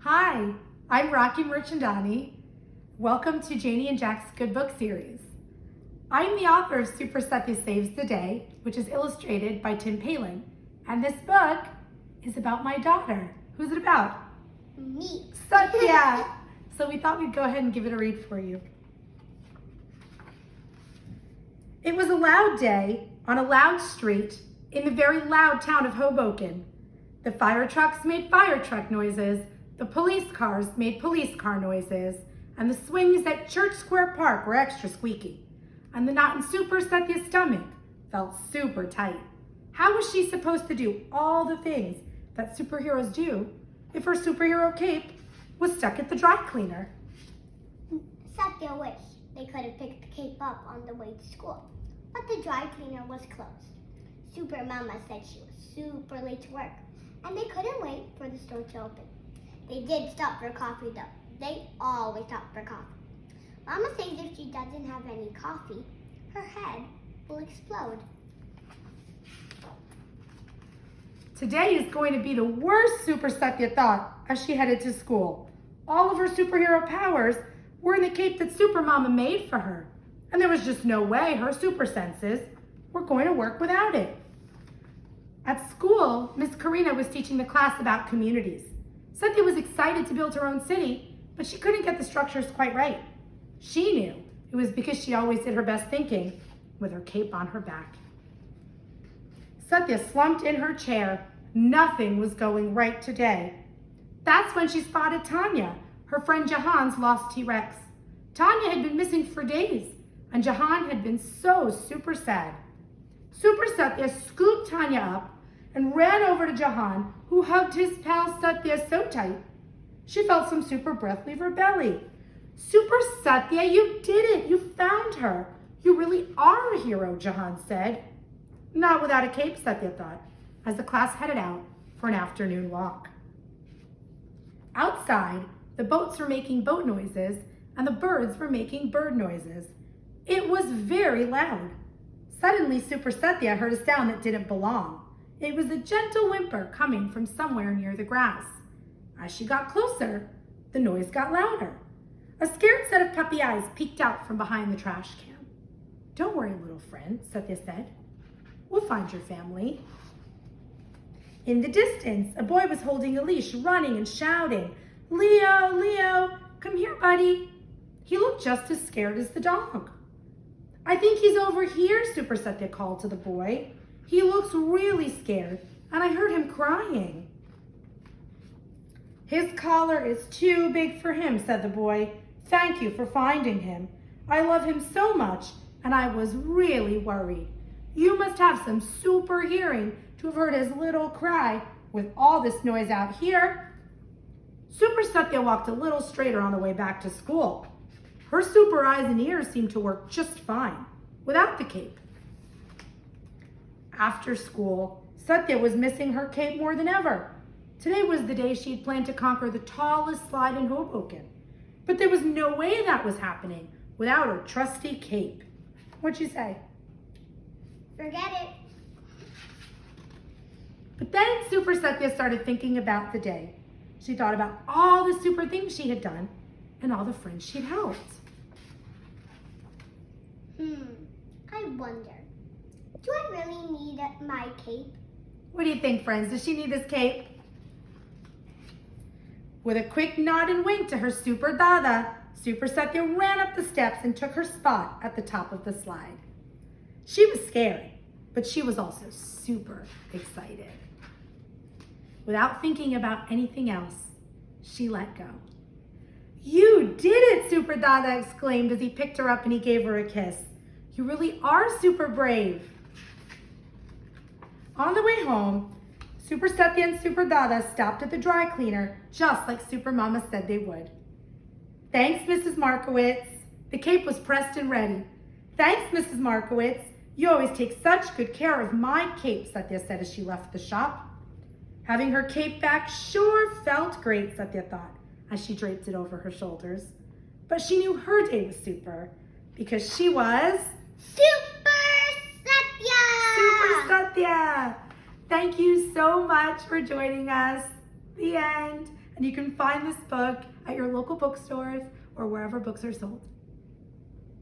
Hi, I'm Raakhee Mirchandani. Welcome to Janie and Jack's Good Book series. I'm the author of Super Satya Saves the Day, which is illustrated by Tim Palin. And this book is about my daughter. Who's it about? Me. Satya! So we thought we'd go ahead and give it a read for you. It was a loud day on a loud street in the very loud town of Hoboken. The fire trucks made fire truck noises, the police cars made police car noises, and the swings at Church Square Park were extra squeaky. And the knot in Super Satya's stomach felt super tight. How was she supposed to do all the things that superheroes do if her superhero cape was stuck at the dry cleaner? Satya wished they could have picked the cape up on the way to school, but the dry cleaner was closed. Super Mama said she was super late to work, and they couldn't wait for the store to open. They did stop for coffee though. They always stop for coffee. Mama says if she doesn't have any coffee, her head will explode. Today is going to be the worst Super Satya thought as she headed to school. All of her superhero powers were in the cape that Super Mama made for her, and there was just no way her super senses were going to work without it. At school, Miss Karina was teaching the class about communities. Satya was excited to build her own city, but she couldn't get the structures quite right. She knew it was because she always did her best thinking with her cape on her back. Satya slumped in her chair. Nothing was going right today. That's when she spotted Tanya, her friend Jahan's lost T-Rex. Tanya had been missing for days, and Jahan had been so super sad. Super Satya scooped Tanya up and ran over to Jahan, who hugged his pal Satya so tight, she felt some super breath leave her belly. Super Satya, you did it! You found her! You really are a hero, Jahan said. Not without a cape, Satya thought, as the class headed out for an afternoon walk. Outside, the boats were making boat noises, and the birds were making bird noises. It was very loud. Suddenly, Super Satya heard a sound that didn't belong. It was a gentle whimper coming from somewhere near the grass. As she got closer, the noise got louder. A scared set of puppy eyes peeked out from behind the trash can. Don't worry, little friend, Satya said. We'll find your family. In the distance, a boy was holding a leash, running and shouting, Leo, Leo, come here, buddy. He looked just as scared as the dog. I think he's over here, Super Satya called to the boy. He looks really scared, and I heard him crying. His collar is too big for him, said the boy. Thank you for finding him. I love him so much, and I was really worried. You must have some super hearing to have heard his little cry with all this noise out here. Super Satya walked a little straighter on the way back to school. Her super eyes and ears seemed to work just fine without the cape. After school, Satya was missing her cape more than ever. Today was the day she had planned to conquer the tallest slide in Hoboken. But there was no way that was happening without her trusty cape. What'd you say? Forget it. But then Super Satya started thinking about the day. She thought about all the super things she had done and all the friends she'd helped. I wonder, do I really need my cape? What do you think, friends? Does she need this cape? With a quick nod and wink to her super dada, Super Satya ran up the steps and took her spot at the top of the slide. She was scared, but she was also super excited. Without thinking about anything else, she let go. You did it, Super Dada exclaimed as he picked her up and he gave her a kiss. You really are super brave. On the way home, Super Satya and Super Dada stopped at the dry cleaner, just like Super Mama said they would. Thanks, Mrs. Markowitz. The cape was pressed and ready. Thanks, Mrs. Markowitz. You always take such good care of my cape, Satya said as she left the shop. Having her cape back sure felt great, Satya thought, as she draped it over her shoulders. But she knew her day was super, because she was Super Satya! Super Satya! Thank you so much for joining us. The end. And you can find this book at your local bookstores or wherever books are sold.